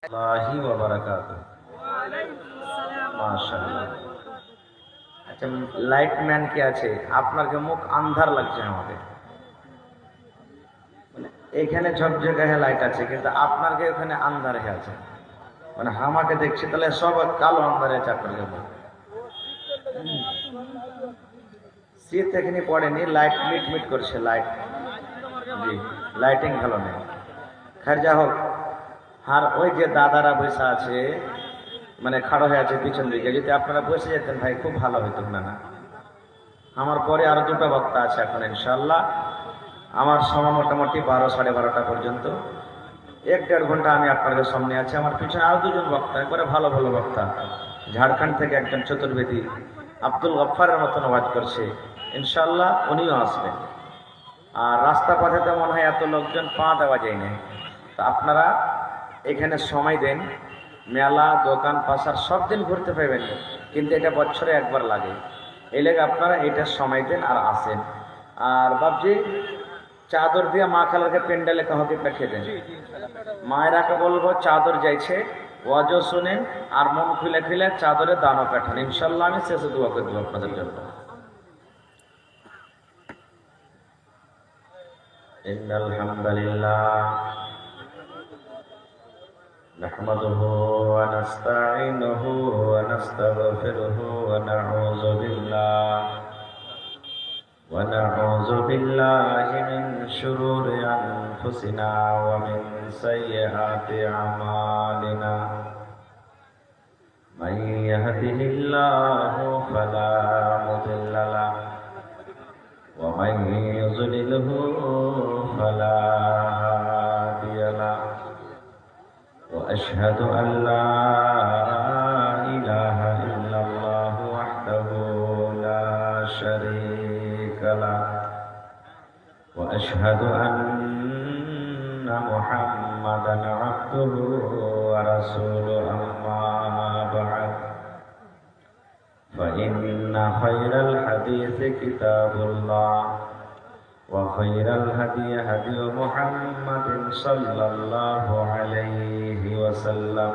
আল্লাহি ওয়া বারাকাতুহু। মাশাআল্লাহ। আচ্ছা, লাইট ম্যান কি আছে? আপনার কি মুখ আন্ধার লাগছে আমাকে? মানে এখানে ঝকঝকে লাইট আছে, কিন্তু আপনার কি ওখানে আন্ধার হয়ে আছে? মানে আমাকে দেখছি তাহলে সব কালো আন্ধারে চাকর যাবো। শীত এখানে পড়েনি, লাইট মিট মিট করছে, লাইট। জি, লাইটিং ভালো নেই। খার যা হোক, আর ওই যে দাদারা বসে আছে, মানে খাড়ো হয়ে আছে পিছন দিকে, যদি আপনারা বসে যেতেন ভাই খুব ভালো হইতো। না না, আমার পরে আরো দুটো বক্তা আছে এখন ইনশাল্লাহ। আমার সময় মোটামুটি 12-12:30 পর্যন্ত, 1-1.5 ঘন্টা আমি আপনাদের সামনে আছি। আমার পিছনে আরো দুজন বক্তা, একবারে ভালো ভালো বক্তা। ঝাড়খণ্ড থেকে একজন চতুর্বেদী আব্দুল গফফারের মতন আওয়াজ করছে, ইনশাল্লাহ উনিও আসবেন। আর রাস্তা পথেতে মনে হয় এত লোকজন পা দেওয়া যায় না। তো আপনারা এখানে সময় দেন, মেলা দোকান পাশার সব দিন ঘুরতে পারবেন, কিন্তু এটা বছরে একবার লাগে। এই লেগে আপনারা এটা সময় দেন আর আসেন। আর বাবজি, চাদর দিয়ে মা খালাকে প্যান্ডেলে কাহকে পাঠিয়ে দেন। মায়েরাকে বলবো চাদর যাইছে, ওয়াজও শুনেন আর মন খুলে খুলে চাদরে দানও পাঠান। ইনশাল্লাহ আমি শেষে দোয়া করে দেবো আপনাদের জন্য। ইন্নাল হামদুলিল্লাহ নাহমাদুহু ওয়া নাস্তাঈনুহু ওয়া নাস্তাগফিরুহু ওয়া نعوذ بالله من شرور أنفسنا ومن سيئات أعمالنا. من يهده الله فلا مضل له ومن يضلله فلا هادي له. وأشهد أن لا إله إلا الله وحده لا شريك له. وأشهد أن محمدا عبده ورسوله. أما بعد، فإن خير الحديث كتاب الله، وخير الهدي هدي محمد صلى الله عليه وسلم،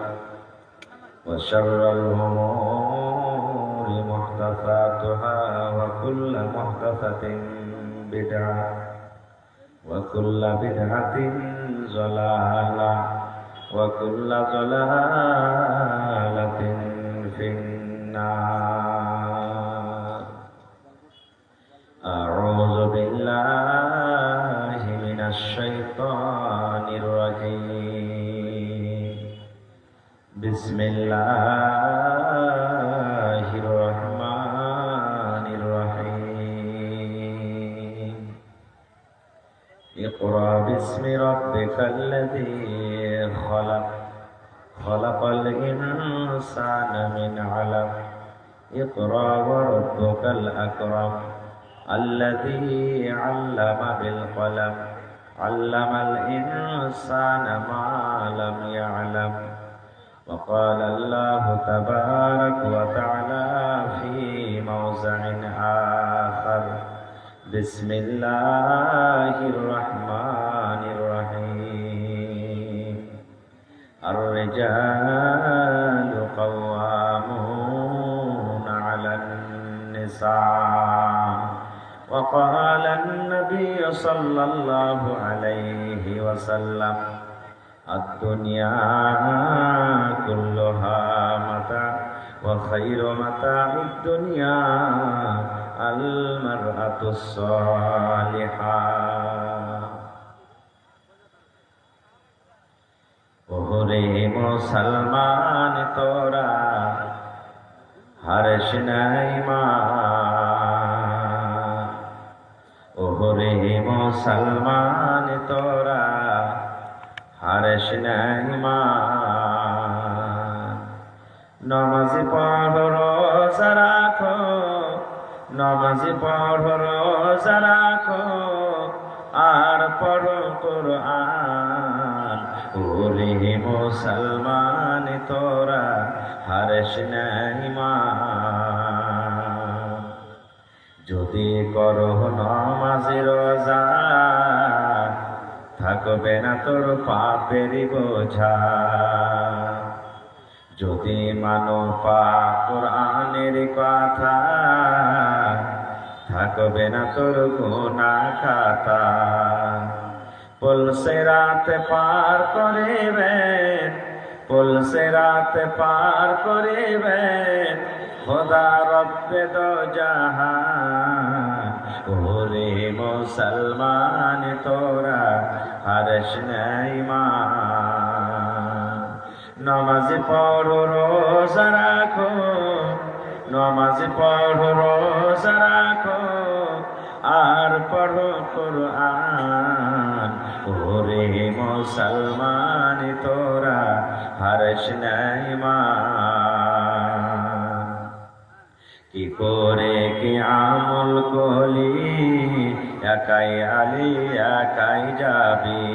وشر الأمور محدثاتها، وكل محدثة بدعة، وكل بدعة ضلالة، وكل ضلالة في النار. أعوذ بالله من الشيطان الرجيم. بسم الله الرحمن الرحيم. اقرأ باسم ربك الذي خلق، خلق الإنسان من علق. اقرأ وربك الأكرم الذي علم بالقلم، علم الإنسان ما لم يعلم. وقال الله تبارك وتعالى في موضع آخر: بسم الله الرحمن الرحيم. الرجال قوامون على النساء. وقال النبي صلى الله عليه وسلم: الدنيا كلها متاع، وخير متاع الدنيا المرأة الصالحة. ওরে মুসলমান তোরা হারেস নাই মা, ওরে মুসলমান তোরা হারেস নাই মা। নমাজি পড়ো রোজা রাখো, নমাজি পড়ো রোজা রাখো, আর পড়ো কুরআন। ওরে মুসলমান তোরা হারেস নাই মা। যদি করো নমাজি রোজা, থাকবে না তোর পাপের বোঝা। যদি মানো পাক কোরআনের কথা, থাকবে না তোর গুনাহ খাতা। পুলসে রাত পার করিবেন, পুলসে রাত পার করিবেন খোদা রব্বে দো জাহান। ওরে মুসলমান তোরা হারিস না ঈমান। নামাজ পড়ো রোজা রাখো, নামাজ পড়ো রোজা রাখো, আর পড়ো কোরআন। ওরে মুসলমান তোরা হারিস না ঈমান। কি করে কি আমল কলি, একাই আলি একাই যাবি।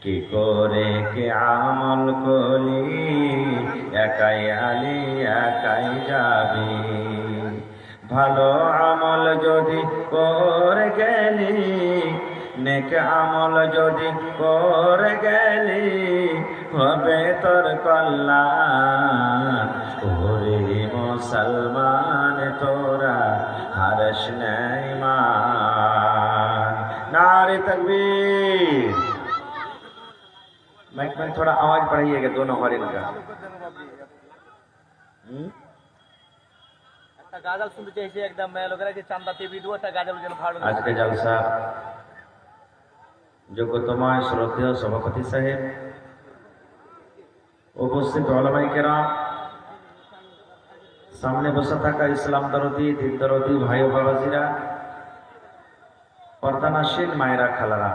কি করে কি আমল কলি, একাই আলি একাই যাবি। ভালো আমল যদি করে গেলি, নেক আমল যদি করে গেলি, হবে তোর কল্যাণ। ওরে মুসলমান তোরা হারিস না ঈমান। नारे तकबीर। माइक में थोड़ा आवाज बढ़ाइएगा दोनों हॉर्न का। गाजल सुनते चाहिए एकदम मैं लोग कि चांदा टीवी दो था गाजल जन भाड़। आज के जलसा যোগ্যতমায় শ্রদ্ধেয় সভাপতি সাহেব, উপস্থিত ওলামায়ে কেরাম, সামনে বসে থাকা ইসলাম দরদি দিন দরদি ভাই ও বাবাজিরা, পর্দানাশীল মায়েরা খালারা,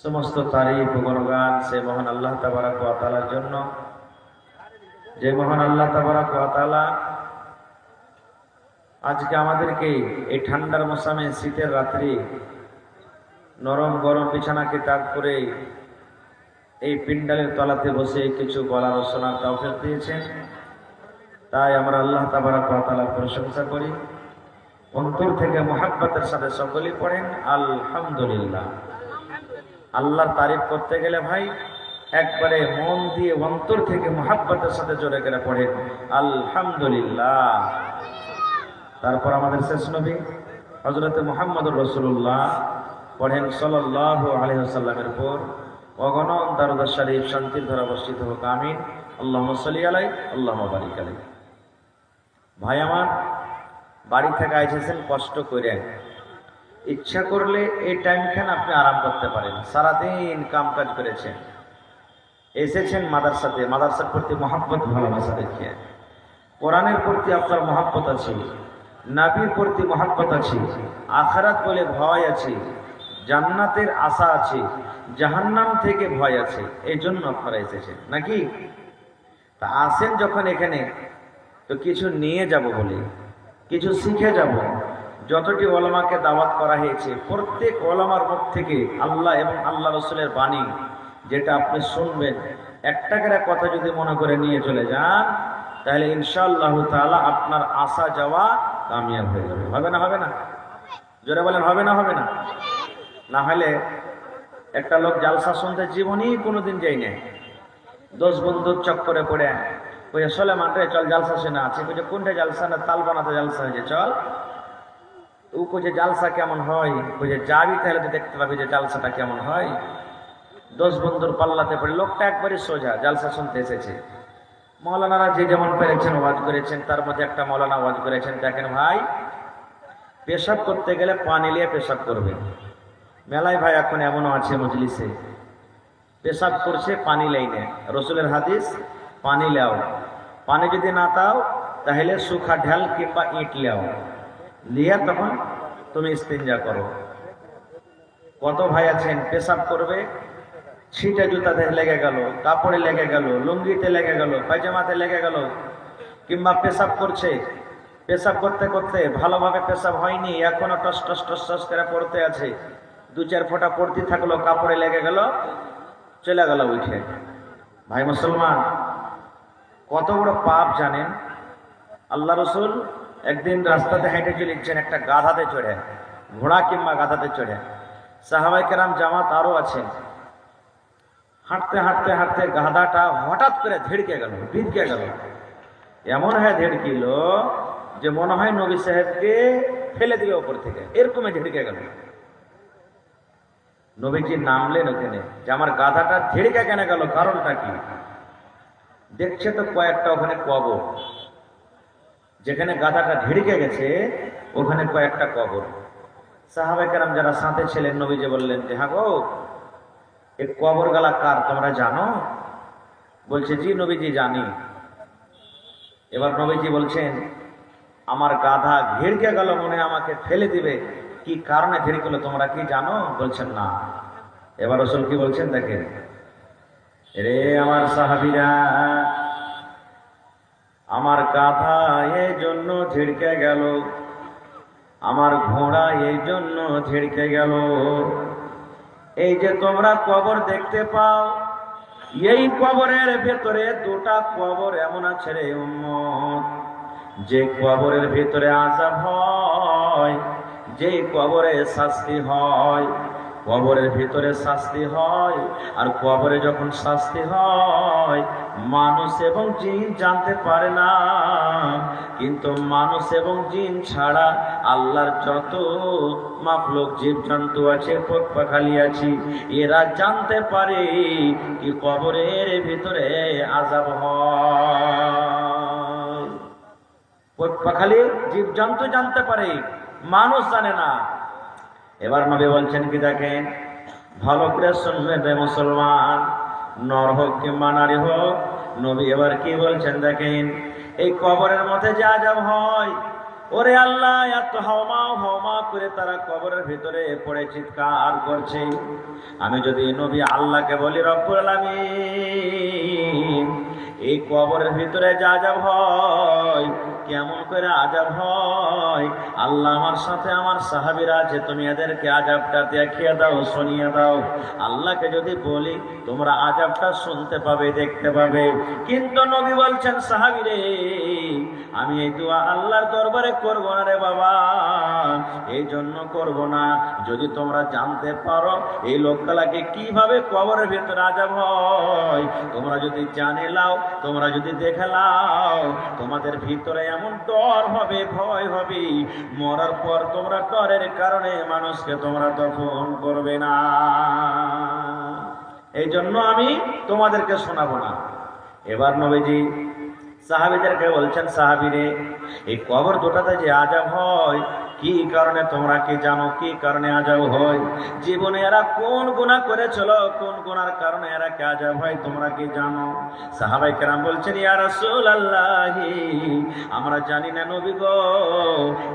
সমস্ত তারিফ ও গুণগান সে মহান আল্লাহ তাবারক ওয়া তাআলার জন্য, যে মহান আল্লাহ তাবারক ওয়া তাআলা আজকে আমাদেরকে এই ঠান্ডার মৌসুমে শীতের রাত্রি নরম গরম বিছানাকে ত্যাগ করে এই পিন্ডালের তলাতে বসে কিছু বলার ও শোনার তৌফিক দিয়েছেন। তাই আমরা আল্লাহ তাবারক ওয়া তাআলার প্রশংসা করি, অন্তর থেকে মুহাব্বতের সাথে সকলেই পড়েন আলহামদুলিল্লাহ। আল্লাহর তারিফ করতে গেলে ভাই একবারে মন দিয়ে অন্তর থেকে মুহাব্বতের সাথে জোরে করে পড়েন আলহামদুলিল্লাহ। তারপর আমাদের শেষ নবী হযরত মুহাম্মদুর রাসূলুল্লাহ পড়েন সাল্লাল্লাহু আলাইহি ওয়াসাল্লামের উপর অগণন দরুদ শরীফ শান্তির ধারা বর্ষিত হোক, আমিন। আল্লাহুম্মা সাল্লি আলাইহি আল্লাহুম্মা বারিক আলাইহি। ভাই আমার, বাড়ি থেকে এসেছেন কষ্ট করে, ইচ্ছা করলে এই টাইমখানে আপনি আরাম করতে পারেন। সারাদিন কাম কাজ করেছেন, এসেছেন মাদ্রাসাতে, মাদ্রাসার প্রতি মহব্বত ভালোবাসা দেখিয়ে, কোরআনের প্রতি আপনার মহব্বত আছে, নবীর প্রতি মহব্বত আছে, আখিরাত বলে ভয় আছে, জান্নাতের আশা আছে, জাহান্নাম থেকে ভয় আছে, এই জন্য আপনারা এসেছেন নাকি? তা আসেন যখন এখানে তো কিছু নিয়ে যাব বলে, কিছু শিখে যাব। যতটি ওলামাকে দাওয়াত করা হয়েছে প্রত্যেক ওলামার মুখ থেকে আল্লাহ এবং আল্লাহ রসুলের বাণী যেটা আপনি শুনবেন, একটা করে কথা যদি মনে করে নিয়ে চলে যান তাহলে ইনশাআল্লাহ তাআলা আপনার আসা যাওয়া কামিয়াব হয়ে যাবে। হবে না? হবে না? জোরে বলেন হবে না? হবে না? না হলে একটা লোক জালসা শুনতে জীবনই কোনোদিন যাই না, 10 বন্ধুর চক্করে পড়ে ওই সোলেমান রে চল জালসা শোনা আছে, কোনটা জালসা? না তাল বানাতে জালসা হয়েছে, চল। ও কইছে জালসা কেমন হয়, কইছে যাবি তাহলে তো দেখতে পাবি যে জালসাটা কেমন হয়। 10 বন্ধুর পাল্লাতে পড়ে লোকটা একবারে সোজা জালসা শুনতে এসেছে। মৌলানারা যে যেমন পেরেছেন ওয়াজ করেছেন, তার মধ্যে একটা মৌলানা ওয়াজ করেছেন, দেখেন ভাই, পেশাব করতে গেলে পানি নিয়ে পেশাব করবে। মেলায় ভাই এখন এমনও আছে মজলিসে পেশাব করছে পানি লাইনে, রসুলের হাদিস পানি লাও, পানি যদি না তাও তাহলে সুখা ঢাল কিংবা ইট লাও, লিয়া তখন তুমি ইস্তিনজা করো। কত ভাই আছেন পেশাব করবে, ছিটা জুতাতে লেগে গেল, কাপড়ে লেগে গেল, লুঙ্গিতে লেগে গেল, পায়জামাতে লেগে গেল, কিংবা পেশাব করছে, পেশাব করতে করতে ভালোভাবে পেশাব হয়নি, এখনো টস টস টস টস করে পড়তে আছে, 2-4 ফোঁটা পড়তে থাকলো, কাপড়ে লেগে গেল, চলে গেল উঠে। ভাই মুসলমান, কত বড় পাপ জানেন? আল্লাহ রসুল একদিন রাস্তাতে হেঁটে চলেছেন, একটা গাধাতে চড়ে, ঘোড়া কিংবা গাধাতে চড়ে, সাহাবায়ে কেরাম জামাত আরো আছেন, হাঁটতে হাঁটতে হাঁটতে গাধাটা হঠাৎ করে ধিড়কে গেল, ভিড়কে গেল। এমন হয় ধিড়কিল যে মনে হয় নবী সাহেবকে ফেলে দিবে ওপর থেকে, এরকমই ধিড়কে গেল। নবীজি নামলেন ওখানে যে আমার গাধাটা ধিড়কে কেন গেল, কারণটা কি? দেখছে তো কয়েকটা ওখানে কবর, যেখানে গাধাটা ধিড়কে গেছে ওখানে কয়েকটা কবর। সাহাবায়ে কেরাম যারা সাথে ছিলেন নবীজি বললেন যে হ্যাঁ গো, এই কবর গালা কার তোমরা জানো? বলছে জি নবীজি জানি। এবার নবীজি বলছেন আমার গাধা ঘিরকে গেল, মনে হয় আমাকে ফেলে দিবে, কি কারণে ঘিরকে তোমরা কি জানো? বলছেন না। এবার রাসূল কি বলছেন দেখেন, রে আমার সাহাবীরা, আমার গাধা এই জন্য ঝিড়কে গেল, আমার ঘোড়া এই জন্য ঝিড়কে গেল, এই যে তোমরা কবর দেখতে পাও, এই কবরের ভেতরে দুটা কবর এমন আছে রে উম্মত, যে কবরের ভেতরে আযাব হয়, যে কবরে শাস্তি হয়, কবরের ভিতরে শাস্তি হয়। আর কবরে যখন শাস্তি হয় মানুষ এবং জিন জানতে পারে না, কিন্তু মানুষ এবং জিন ছাড়া আল্লাহর যত মাখলুক জীবজন্তু আছে, পক্ষপাখালি আছে, এরা জানতে পারে কি কবরের ভিতরে আযাব হয়। পক্ষপাখালি জীবজন্তু জানতে পারে, মানুষ জানে না। এবার নবী বলছেন কি দেখেন, ভালো করে শুনবেন রে মুসলমান, নর হোক কিংবা নারী হোক। নবী এবার কি বলছেন দেখেন, এই কবরের মধ্যে যে আযাব হয়, ওরে আল্লাহ এত হাওমাও হাওমা করে তারা কবরের ভিতরে পড়ে চিৎকার করছে। আমি যদি নবী আল্লাহকে বলি রব্বুল আলামিন, এই কবরের ভিতরে যে আযাব হয়, কেমন করে আযাব হয়, আল্লাহ আমার সাথে আমার সাহাবীরা আছে, তুমি এদেরকে আযাবটা দেখিয়ে দাও, শুনিয়ে দাও। আল্লাহকে যদি বলি তোমরা আযাবটা শুনতে পাবে, দেখতে পাবে। কিন্তু নবী বলছেন সাহাবীরে, আমি এই দোয়া আল্লাহর দরবারে করব না রে বাবা, এই জন্য করব না, যদি তোমরা জানতে পারো এই লোকগুলাকে কিভাবে কবরের ভিতরে আযাব হয়, তোমরা যদি জানে লাও, তোমরা যদি দেখে লাও, তোমাদের ভিতরে এমন ডর হবে, ভয় হবে, মরার পর তোমরা ডরের কারণে মানুষকে তোমরা দফন করবে না। এই জন্য আমি তোমাদেরকে শোনাবো না। এবার নবীজি সাহাবীদেরকে বলছেন, সাহাবীরে, এই কবর দুটাতে যে আযাব হয়, কি কারণে তোমরা কি জানো? কি কারণে আযাব হয়? জীবনে এরা কোন গুনাহ করেছিল, কোন গুনার কারণে এরা কি আযাব হয়, তোমরা কি জানো? সাহাবায়ে কেরাম বলছেন, ইয়া রাসূলুল্লাহ, আমরা জানি না নবী গো,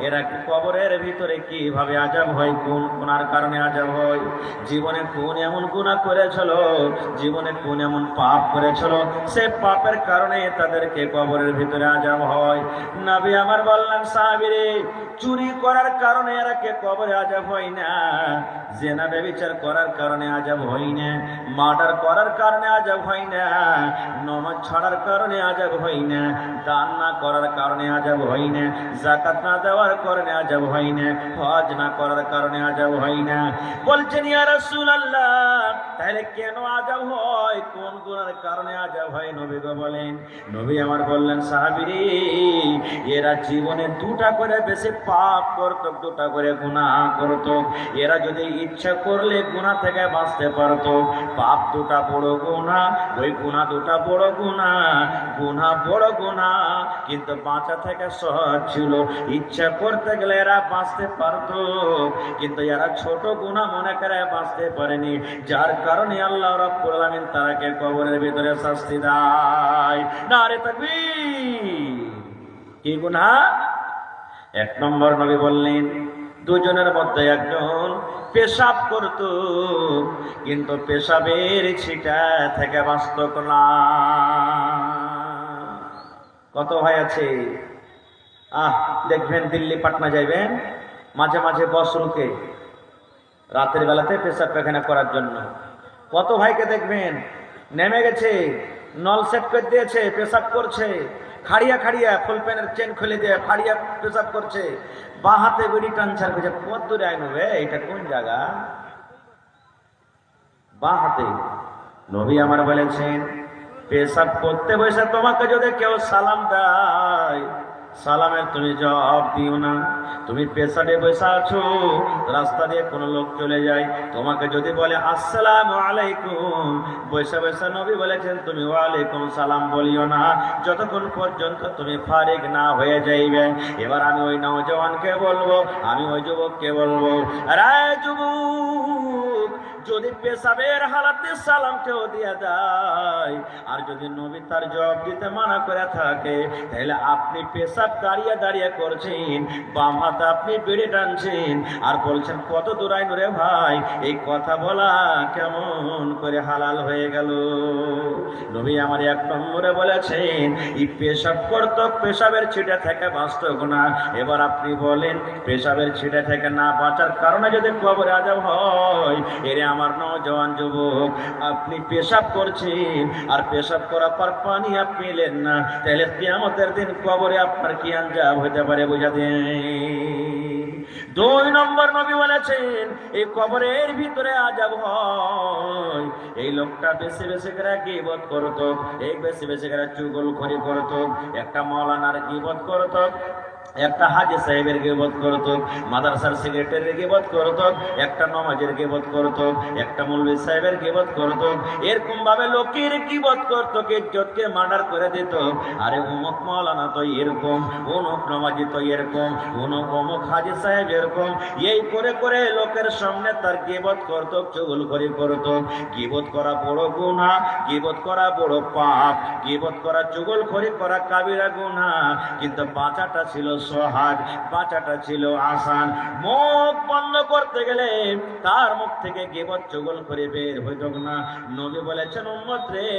এরা কি কবরের ভিতরে কিভাবে আযাব হয়, কোন গুনার কারণে আযাব হয়, জীবনে কোন এমন গুনাহ করেছিল, জীবনে কোন এমন পাপ করেছিল, সে পাপের কারণে তাদেরকে কবরের ভিতরে আযাব হয়। নবী আমার বললেন, সাহাবীরে, চুরি করার কারণে এরা কে কবরে আযাব হয় না, জিনা ব্যভিচার করার কারণে আযাব হয় না, মার্ডার করার কারণে আযাব হয় না, নামাজ ছাড়ার কারণে আযাব হয় না, দান না করার কারণে আযাব হয় না, যাকাত না দেওয়ার কারণে আযাব হয় না, হজ না করার কারণে আযাব হয় না। বলছেন, ইয়া রাসূলুল্লাহ, তাহলে কেন আযাব হয়, কোন গুনার কারণে আযাব হয় নবী গো বলেন? নবী আমার বললেন, সাহাবীরে, এরা জীবনে দুটা করে বেশি পাপ করত, দুটা করে গুনাহ করত। এরা যদি ইচ্ছা করলে গুনাহ থেকে বাঁচতে পারত। পাপ দুটা বড় গুনাহ, ওই গুনাহ দুটা বড় গুনাহ, গুনাহ বড় গুনাহ, কিন্তু বাঁচা থেকে সহজ ছিল। ইচ্ছা করতে গেলে এরা বাঁচতে পারত, কিন্তু এরা ছোট গুনাহ মনে করে বাঁচতে পারেনি, যার কারণে আল্লাহ রাব্বুল আলামিন তারাকে কবরের ভিতরে শাস্তি দেয়। নারে তাকবীর! কি গুনাহ? এক নম্বর নবী বললেন, দুজনের মধ্যে একজন পেশাব করত, কিন্তু পেশাবের ছিটা থেকে বাঁচত না। কত ভাই আছে, দেখবেন দিল্লি পাটনা যাইবেন, মাঝে মাঝে বস রুকে রাতের বেলাতে পেশাব পায়খানা করার জন্য। কত ভাইকে দেখবেন নেমে গেছে, নল সেট করে দিয়েছে, পেশাব করছে, খাড়িয়া খাড়িয়া ফুল প্যানের চেন খুলে দিয়ে ফাড়িয়া পেশাব করছে, বাঁ হাতে বেড়ি টানছার করছে। কত দূরে আইনবে, এটা কোন জায়গা? বাঁ হাতে নবী আমার বলেছেন, পেশাব করতে বসে তোমাকে যদি কেউ সালাম দেয়, সালামের তুমি জবাব দিও না। তুমি পেশাবে বসে আছো, রাস্তা দিয়ে কোনো লোক চলে যায়, তোমাকে যদি বলে আসসালামু আলাইকুম, বসে বসে নবী বলেছেন তুমি ওয়ালাইকুম সালাম বলিও না, যতক্ষণ পর্যন্ত তুমি ফারিগ না হয়ে যাইবে। এবার আমি ওই নওজওয়ানকে বলবো, আমি ওই যুবককে বলবো, আরে যুবক, যদি পেশাবের হালাতে সালাম কেউ দিয়ে দেয়, আর যদি নবী তার জবাব দিতে মানা করে থাকে, তাহলে আপনি পেশাব দাঁড়িয়ে দাঁড়িয়ে করছেন, বাম হাতে আপনি বেড়ে টানছেন, আর বলছেন কত দূরাই রে ভাই, এই কথা বলা কেমন করে হালাল হয়ে গেল? নবী আমার এক নম্বরে বলেছেন, এই পেশাব করত, পেশাবের ছিটে থেকে বাঁচত না। এবার আপনি বলেন, পেশাবের ছিটে থেকে না বাঁচার কারণে যদি কবরে আযাব হয়, এরে আমার নওজওয়ান যুবক, আপনি পেশাব করছেন আর পেশাব করার পর পানি আপনি পেলেন না, তাহলে কিয়ামতের দিন কবরে আপনার কি আঞ্জাব হতে পারে বুঝা দেন। 2 নম্বর নবী বলেছেন, এই কবরের ভিতরে আযাব হয়, এই লোকটা বেশি বেশি করে গীবত করত, এই বেশি বেশি করে চুগলখড়ি করত, একটা মাওলানার গীবত করত, একটা হাজী সাহেবের গীবত করত, মাদ্রাসার সেক্রেটারির গীবত করত, একটা নমাজের গীবত করত, একটা মৌলভী সাহেবের গীবত করত, এরকম ভাবে লোকের গীবত করত, ইজ্জতকে মার্ডার করে দিত। আরে অমুক মাওলানা তো এরকম, অমুক নমাজি তো এরকম, অমুক হাজী সাহেব এরকম, এই করে করে লোকের সামনে তার গীবত করত, চুগলখড়ি করত। গীবত করা বড় গুনাহ, গীবত করা বড় পাপ, গীবত করা চুগলখড়ি করা কাবিরা গুনাহ, কিন্তু বাঁচাটা ছিল সহজ, বাঁচাটা ছিল আসান। মুখ বন্ধ করতে গেলে তার মুখ থেকে গীবত চুগলখড়ি বের হইত না। নবী বলেছেন, উম্মত রে,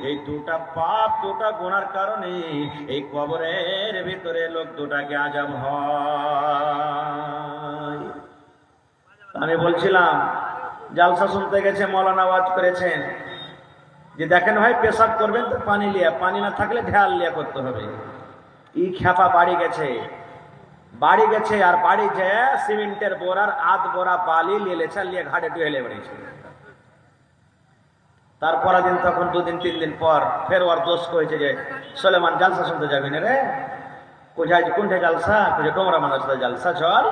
এই দুটা পাপ, দুটা গুনার কারণে এই কবরের ভিতরে লোক দুটাকে আযাব হয়। আমি বলছিলাম, জালসা শুনতে গেছে, মাওলানা ওয়াজ করেছেন যে দেখেন ভাই, পেশাব করবেন তো পানি লিয়া, পানি না থাকলে ঢাল লিয়া করতে হবে। ই খেপা বাড়ি গেছে, আর বাড়ি যে সিমেন্টের বোরার আধ বোরা বালি লিয়েছে, লিয়ে ঘাটে ডুয়েলে বেড়েছে। তারপর দিন, তখন 2 দিন 3 দিন পর ফের ওর দোষ করেছে যে সুলেমান জালসা শুনতে যাবি না রে। কোথায় কোনটা জালসা? কোথায় ডোমরা মাদ্রাসা জালসা, চল।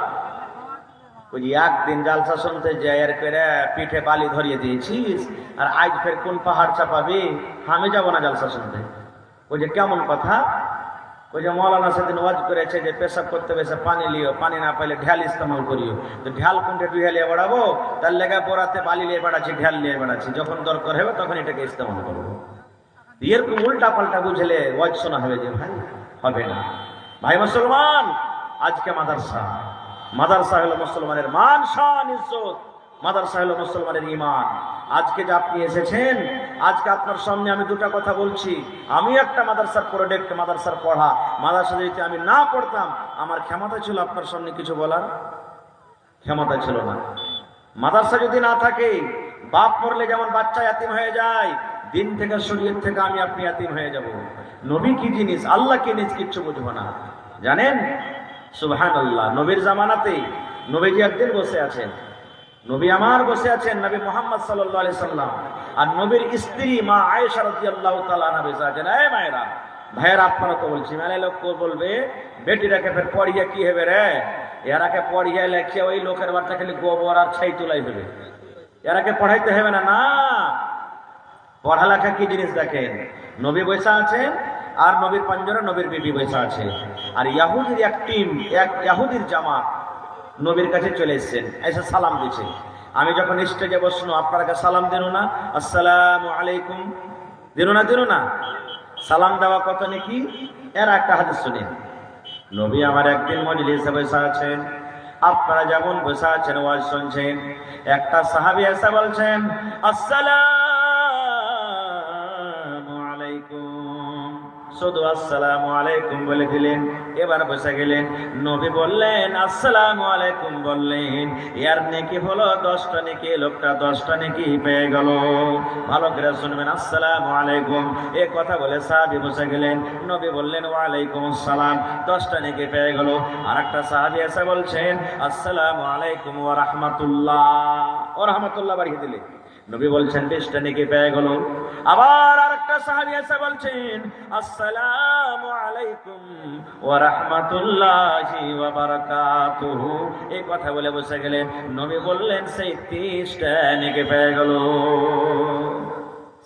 একদিন জালসা শুনতে যাই আর করে পিঠে বালি ধরিয়ে দিয়েছিস, আর আজ ফের কোন পাহাড় চাপাবি? আমি যাবো না জালসা শুনতে। ওই যে কেমন কথা? ওই যে মৌলানা সেদিন ওয়াজ করেছে যে পেশাব করতে বেশি পানি লিও, পানি না পাইলে ঢাল ইস্তেমাল করিও। তো ঢাল কোনটা ডুহে লিয়ে বেড়াবো? তার লেগে বোরাতে বালি লিয়ে বেড়াচ্ছি, ঢাল লিয়ে বেড়াচ্ছি, যখন দরকার হবে তখন এটাকে ইস্তেমাল করবো। এরকম উল্টা পাল্টা বুঝলে ওয়াজ শোনা হবে যে ভাই, হবে না। ভাই মুসলমান, আজকে মাদ্রাসা হলো মুসলমানের মান শান ইজ্জত, মাদ্রাসা হলো মুসলমানের ঈমান। আজকে যে আপনি এসেছেন, আজকে আপনার সামনে আমি দুটা কথা বলছি। আমি একটা মাদ্রাসার প্রোডাক্ট, মাদ্রাসার পড়া। মাদ্রাসা যদি আমি না পড়তাম, আমার ক্ষমতা ছিল আপনার সামনে কিছু বলার? ক্ষমতা ছিল না। মাদ্রাসা যদি না থাকে, বাপ মরলে যেমন বাচ্চা ইয়াতিম হয়ে যায়, দিন থেকে শরীয়ত থেকে আমি আপনি ইয়াতিম হয়ে যাব। নবী কি জিনিস, আল্লাহ কি জিনিস, কিচ্ছু বুঝবো না। জানেন? সুবহানাল্লাহ। নবীর জামানাতে নবীজি একদিন বসে আছেন, নবী আমার বসে আছেন, নবী মুহাম্মদ সাল্লাল্লাহু আলাইহি সাল্লাম আর নবীর স্ত্রী মা আয়েশা রাদিয়াল্লাহু তাআলা আনহা বসে আছেন। এই মায়েরা, ভাইয়েরা, আপনারা তো বলছি, মেলে লোক বলবে বেটিটাকে ফের পড়িয়ে কি হবে রে? এরাকে পড়িয়ে লেখে ওই লোকের বাচ্চা খালি গোবর আর ছাই তোলাই হবে, এরাকে পড়াইতে হবে না। না, পড়ালেখা কি জিনিস দেখেন। নবী বসে আছেন আর নবীর পাঞ্জরে নবীর বিবি বসে আছে, আর ইয়াহুদির এক টিম, এক ইয়াহুদির জামাত নবীর কাছে চলে এসেছেন, এসে সালাম দিচ্ছে। আমি যখন স্টেজে বসলো, আপনারা সালাম দিন না? আসসালামু আলাইকুম দিন না? সালাম দেওয়া কত নাকি? এর একটা হাদিস শুনেন। নবী আমার একদিন মজলিসে বসে আছেন, আপনারা যেমন বসে আছেন ওয়াজ শুনছেন, একটা সাহাবী এসে বলছেন আসসালামু আলাইকুম, শুধু আসসালামু আলাইকুম বলে দিলেন, এবার বসে গেলেন। নবী বললেন আসসালামু আলাইকুম বললেন, এর নেকি হলো 10টা নেকি, লোকটা 10টা নেকি পেয়ে গেল। ভালো করে শুনবেন, আসসালামু আলাইকুম এ কথা বলে সাহাবী বসে গেলেন। নবী বললেন ওয়া আলাইকুম আসসালাম, 10টা নেকি পেয়ে গেল। আর একটা সাহাবী এসে বলছেন আসসালামু আলাইকুম ওয়া রাহমাতুল্লাহ, ও রাহমাতুল্লাহ বাড়িয়ে দিলেন। নবী বলছেন 20টা নেকি পেয়ে গেল। আবার আরেকটা সাহাবী এসে বলছেন আসসালামু আলাইকুম ওয়া রাহমাতুল্লাহি ওয়া বারাকাতুহু। এই কথা বলে বসে গেলেন। নবী বললেন সেই 30টা নেকি পেয়ে গেল।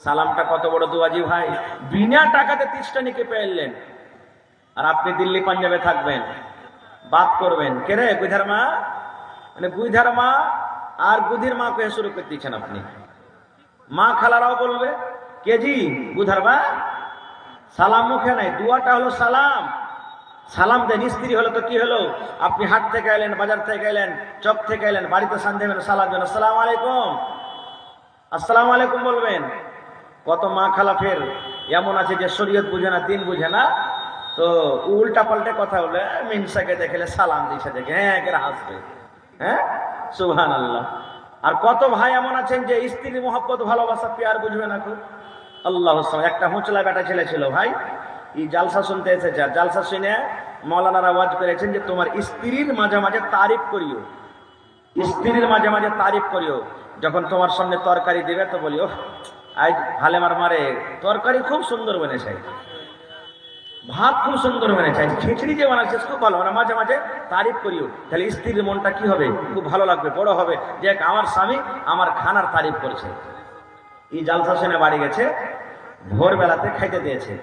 সালামটা কত বড় দুয়াজি ভাই, বিনা টাকাতে 30টা নেকি পেলেন। আর আপনি দিল্লি পাঞ্জাবে থাকবেন, বাত করবেন কে রে গুইধার মা, মানে গুইধার মা আর গুধির মা কে শুরু করে দিচ্ছেন আপনি। মা খালারাও বলবে কেজি গুধার মা। সালাম মুখে নাই, দুয়াটা হলো সালাম। সালাম দেন। স্ত্রী হলো তো কি হলো, আপনি হাট থেকে এলেন, বাজার থেকে এলেন, চক থেকে এলেন, বাড়িতে সান দেবেন, সালাম দেন আসসালামু আলাইকুম, আসসালামু আলাইকুম বলবেন। কত মা খালা ফের এমন আছে যে শরীয়ত বুঝে না, দিন বুঝে না, তো উল্টা পাল্টে কথা বলে মিনসাকে দেখলে সালাম দিছে দেখে হ্যাঁ এরা হাসবে। হ্যাঁ সুবহানাল্লাহ। আর কত ভাই এমন আছেন যে স্ত্রীর মোহাব্বত ভালোবাসা পেয়ার বুঝবে না খুব। আল্লাহ, একটা হুঁচলা বেটা ছেলে ছিল ভাই, এই জালসা শুনতে এসেছে। আর জালসা শুনে মৌলানারা ওয়াজ করেছেন যে তোমার স্ত্রীর মাঝে মাঝে তারিফ করিও, স্ত্রীর মাঝে মাঝে তারিফ করিও। যখন তোমার সামনে তরকারি দিবে তো বলি ওহ আজ হালেমার মারে তরকারি খুব সুন্দর বনেছে, ভাত খুব সুন্দর বানাচ্ছে, খিচড়ি যে বানাচ্ছে খুব ভালো, মানে মাঝে মাঝে তারিফ করিও। তাহলে স্ত্রীর মনটা কি হবে, খুব ভালো লাগবে, বড় হবে যে আমার স্বামী আমার খানার তারিফ করছে। এই জালসা শুনে বাড়ি গেছে, ভোরবেলাতে খাইতে দিয়েছে।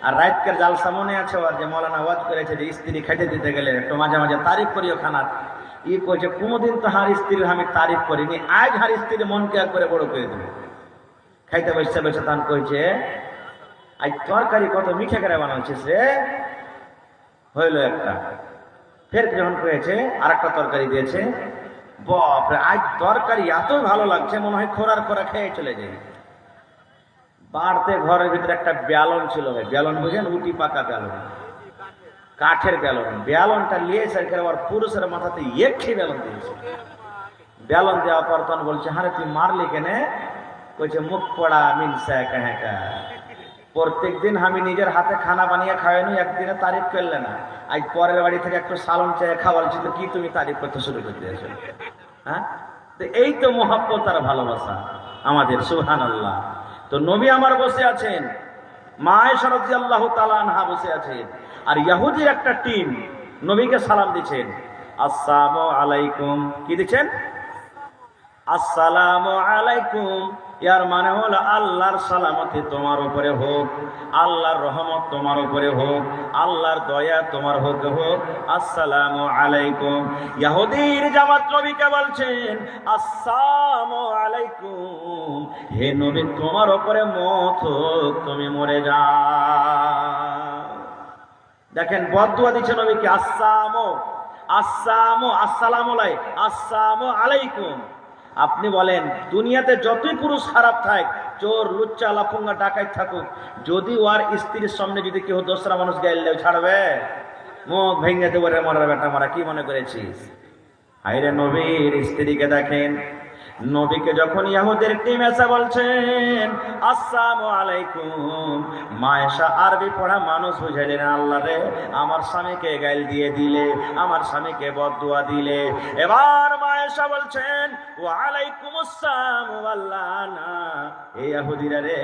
আর রাতকের জালসা মনে আছে আর যে মৌলানা ওয়াজ করেছে যে স্ত্রী খাইতে দিতে গেলে একটু মাঝে মাঝে তারিফ করিও খানার। ই কইছে কোনোদিন তো হার স্ত্রীর আমি তারিফ করিনি, আজ হার স্ত্রীর মনকে আর করে বড় করে দেবে। খাইতে বসে বসে তান কইছে আজ তরকারি কত মিঠে করে বানাচ্ছিস রে, হইল একটা। ফের যখন কয়েছে আর একটা তরকারি দিয়েছে, বাপরে আজ তরকারি এত ভালো লাগছে মনে হয় খোরার খোরা খেয়ে চলে যাই। বাড়তে ঘরের ভিতরে একটা ব্যালন ছিল, ব্যালন বুঝেন, উটি পাকা ব্যালন, কাঠের ব্যালন। ব্যালনটা নিয়ে আবার পুরুষের মাথাতে একটি ব্যালন দিয়েছে। ব্যালন দেওয়ার পর তখন বলছে হারে তুই মারলি কেনে? কইছে মুখ পড়া মিনসা কাহেকা, প্রত্যেক দিন আমি নিজের হাতে খানা বানিয়ে খাওয়াইনি, একদিনে তারিফ করলে না। আজ পরের বাড়ি থেকে একটু সালন চেয়ে খাওয়ালছি তো কি তুমি তারিফ করতে শুরু করে দিয়েছো? হ্যাঁ, তো এই তো মোহাব্বত আর ভালোবাসা আমাদের। সুবহানাল্লাহ। তো নবী আমার বসে আছেন, মা আয়েশা রাদিয়াল্লাহু তাআলা আনহা বসে আছেন, আর ইহুদির একটা টিম নবীকে সালাম দিচ্ছেন আসসালামু আলাইকুম। কি দিচ্ছেন? আসসালামু আলাইকুম। ইয়ার মানে হলো আল্লাহর সালামতি তোমার উপরে হোক, আল্লাহর রহমত তোমার উপরে হোক, আল্লাহর দয়া তোমার হোক হোক, আসসালামু আলাইকুম। ইহুদির জামাত নবীকে বলছেন আসসালামু আলাইকুম, হে নবী তোমার উপরে মত হোক, তুমি মরে যাও। দেখেন বদদুয়া দিচ্ছে নবীকে, আসসালামু আসসালামু আসসালামু আসসালামু আলাইকুম। আপনি বলেন দুনিয়াতে যতই পুরুষ খারাপ থাক, চোর লুচ্চা লাফুঙ্গা ডাকাত থাকুক, যদি ওর স্ত্রীর সামনে যদি কেউ দোসরা মানুষ গাইল দেয় ছাড়বে? মুখ ভেঙে দেবো রে মরা বেটা মারা, কি মনে করেছিস? হায়রে নবীর স্ত্রীকে দেখেন, নবীকে যখন ইহুদের টিম এসে বলছেন আসসালামু আলাইকুম, মা আয়েশা আরবি পড়া মানুষ বুঝাইলেন আল্লাহ রে আমার স্বামীকে গাইল দিয়ে দিলে, আমার স্বামীকে বদদুয়া দিলে। এবার মা আয়েশা বলছেন ওয়া আলাইকুম আসসালাম ওয়াল লানা, এই ইহুদিরা রে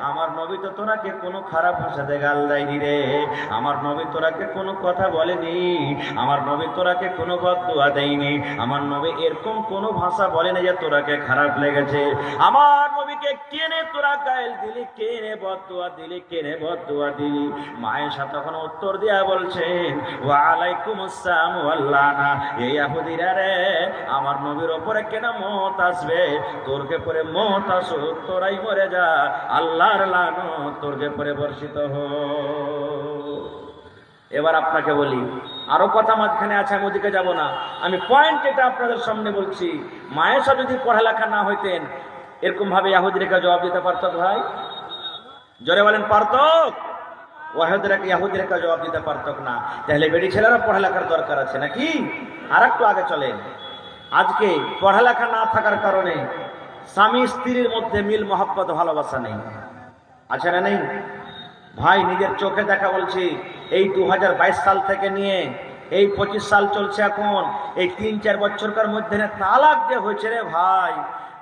আমার নবী তো তোরাকে কোনো খারাপ ভাষাতে গাল দেয়নি রে, আমার নবী তোরাকে কোনো কথা বলেনি, আমার নবী তোরাকে কোনো বদদুয়া দেয়নি, আমার নবী এরকম কোনো ভাষা বলেনি যে তোরা খারাপ লেগেছে। আমার নবীকে কেনে তোরা গায়েল দিলি, কেনে বদদুয়া দিলি, কেনে বদদুয়া দিলি? মা আয়েশা তখন উত্তর দিয়া বলছেন ওয়া আলাইকুম আসসালাম ওয়াল লানা, এই ইহুদিরা রে আমার নবীর উপরে কেন মত আসবে? তোরকে পরে মত আসুক, তোরাই মরে যা, আল্লাহর লানত তোরকে পরে বর্ষিত হোক। এবার আপনাকে বলি, আরো কথা মাঝখানে আছে, আমি ওদিকে যাব না, আমি পয়েন্ট এটা আপনাদের সামনে বলছি। মা আয়েশা যদি পড়ালেখা না হইতেন এরকম ভাবে ইহুদিরা জবাব দিতে পারত? ভাই জোরে বলেন পারত? ইহুদিরা জবাব দিতে পারত না। তাহলে বেড়ি ছেলেরা পড়ালেখার দরকার আছে নাকি? আর একটু আগে চলেন। আজকে পড়ালেখা না থাকার কারণে স্বামী স্ত্রীর মধ্যে মিল মহব্বত ভালোবাসা নেই, আছে না নেই? ভাই নিজের চোখে দেখা বলছি, এই 2022 সাল থেকে নিয়ে এই 25 সাল চলছে এখন, এই 3-4 বছরকার মধ্যে না তালাক যে হয়েছে রে ভাই,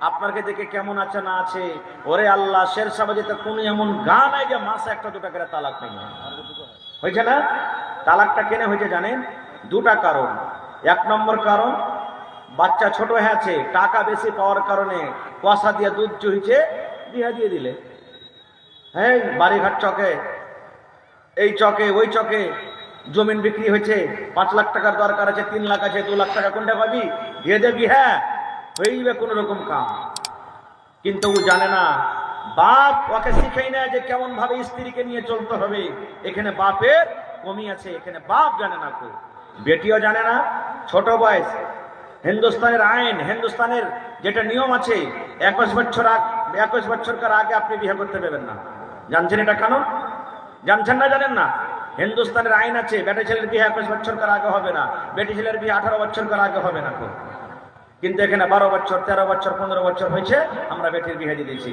আপনাকে দেখে কেমন আছে না আছে, ওরে আল্লাহ শের সাবাজিতে কোন এমন গান নাই যে মাসে 1-2টা করে তালাক নেই হয়েছে না। তালাকটা কেনে হয়েছে জানেন? 2টা কারণ। 1 নম্বর কারণ, বাচ্চা ছোট হয়ে আছে, টাকা বেশি পাওয়ার কারণে পয়সা দিয়ে দুধ চুইছে, বিয়ে দিয়ে দিলে। হ্যাঁ, বাড়িঘাট চকে, এই চকে ওই চকে জমিন বিক্রি হয়েছে, 5 লাখ টাকার দরকার আছে, 3 লাখ আছে, 2 লাখ টাকা কোনটা পাবি, দিয়ে দেবি, হ্যাঁ হয়ে যাবে কোন রকম কাম। কিন্তু ও জানে না, বাপ ওকে শিখাই না যে কেমন ভাবে স্ত্রীকে নিয়ে চলতে হবে। এখানে বাপের কমি আছে, এখানে বাপ জানে না, তো বেটিও জানে না। ছোট বয়স, হিন্দুস্তানের আইন, হিন্দুস্তানের যেটা নিয়ম আছে, 21 বছরকার আগে আপনি বিয়ে করতে পারবেন না। জানছেন এটা কানুন? জানছেন না জানেন না? হিন্দুস্তানের আইন আছে, বেটা ছেলের বিয়ে 21 বছরকার আগে হবে না, বেটি ছেলের বিয়ে 18 বছরকার আগে হবে না। কিন্তু এখানে 12 বছর, 13 বছর, 15 বছর হয়েছে, আমরা বেটির বিয়ে দিয়ে দিয়েছি।